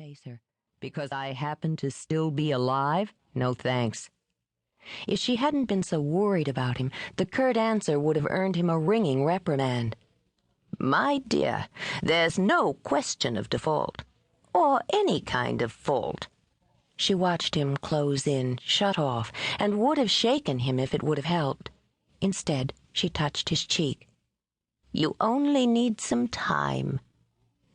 face her. Because I happen to still be alive? No thanks. If she hadn't been so worried about him, the curt answer would have earned him a ringing reprimand. My dear, there's no question of default, or any kind of fault. She watched him close in, shut off, and would have shaken him if it would have helped. Instead, she touched his cheek. You only need some time.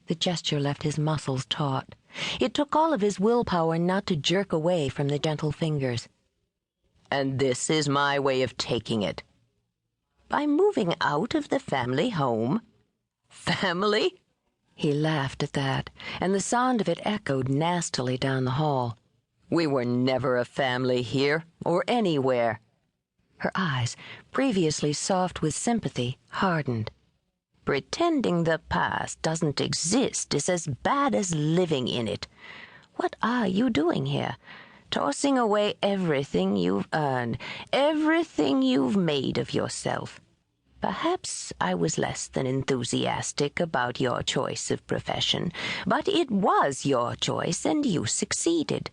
The gesture left his muscles taut. It took all of his willpower not to jerk away from the gentle fingers. And this is my way of taking it. By moving out of the family home. Family? He laughed at that, and the sound of it echoed nastily down the hall. We were never a family here, or anywhere. Her eyes, previously soft with sympathy, hardened. Pretending the past doesn't exist is as bad as living in it. What are you doing here? Tossing away everything you've earned, everything you've made of yourself. Perhaps I was less than enthusiastic about your choice of profession, but it was your choice and you succeeded.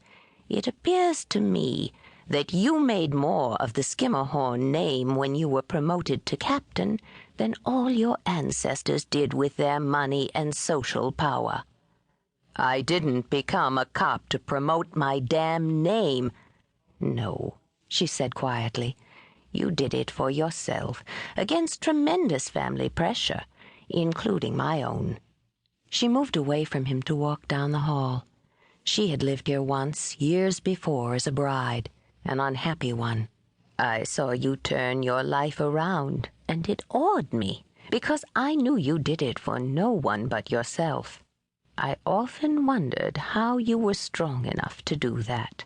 It appears to me that you made more of the Skimmerhorn name when you were promoted to captain than all your ancestors did with their money and social power. I didn't become a cop to promote my damn name. No, she said quietly. You did it for yourself, against tremendous family pressure, including my own. She moved away from him to walk down the hall. She had lived here once, years before, as a bride, an unhappy one. I saw you turn your life around, and it awed me, because I knew you did it for no one but yourself. I often wondered how you were strong enough to do that.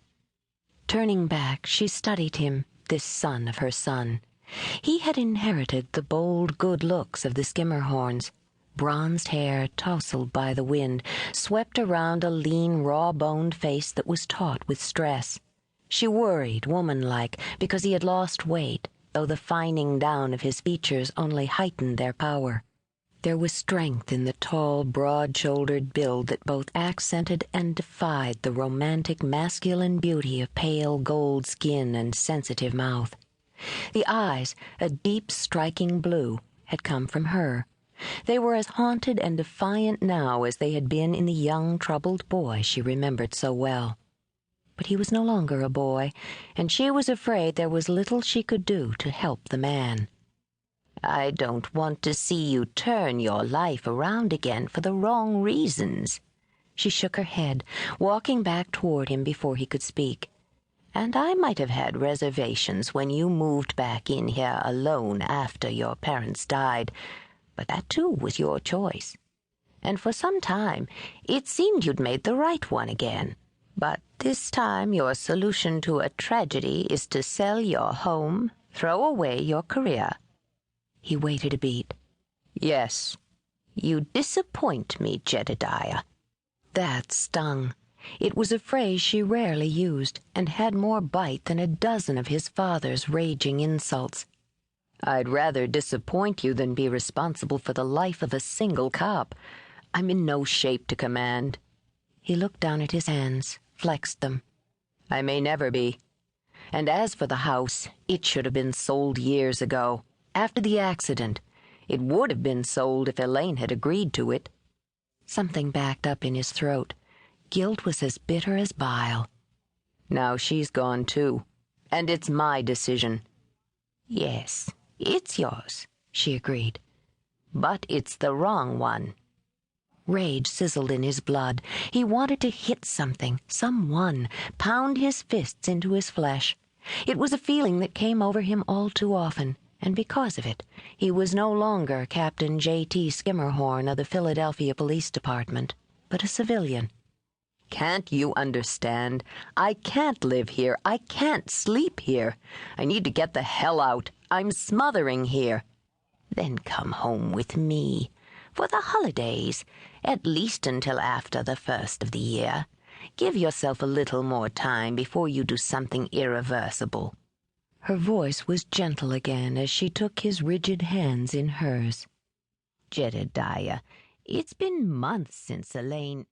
Turning back, she studied him, this son of her son. He had inherited the bold good looks of the Skimmerhorns. Bronzed hair tousled by the wind, swept around a lean, raw-boned face that was taut with stress. She worried, woman-like, because he had lost weight, though the fining down of his features only heightened their power. There was strength in the tall, broad-shouldered build that both accented and defied the romantic masculine beauty of pale gold skin and sensitive mouth. The eyes, a deep, striking blue, had come from her. They were as haunted and defiant now as they had been in the young, troubled boy she remembered so well. But he was no longer a boy, and she was afraid there was little she could do to help the man. I don't want to see you turn your life around again for the wrong reasons. She shook her head, walking back toward him before he could speak. And I might have had reservations when you moved back in here alone after your parents died, but that too was your choice. And for some time, it seemed you'd made the right one again. But this time your solution to a tragedy is to sell your home, throw away your career. He waited a beat. Yes, you disappoint me, Jedediah. That stung. It was a phrase she rarely used, and had more bite than a dozen of his father's raging insults. I'd rather disappoint you than be responsible for the life of a single cop. I'm in no shape to command. He looked down at his hands, flexed them. I may never be. And as for the house, it should have been sold years ago. After the accident, it would have been sold if Elaine had agreed to it. Something backed up in his throat. Guilt was as bitter as bile. Now she's gone too, and it's my decision. Yes, it's yours, she agreed. But it's the wrong one. Rage sizzled in his blood. He wanted to hit something, someone, pound his fists into his flesh. It was a feeling that came over him all too often. And because of it, he was no longer Captain J.T. Skimmerhorn of the Philadelphia Police Department, but a civilian. Can't you understand? I can't live here. I can't sleep here. I need to get the hell out. I'm smothering here. Then come home with me. For the holidays, at least until after the first of the year. Give yourself a little more time before you do something irreversible. Her voice was gentle again as she took his rigid hands in hers. Jedediah, it's been months since Elaine...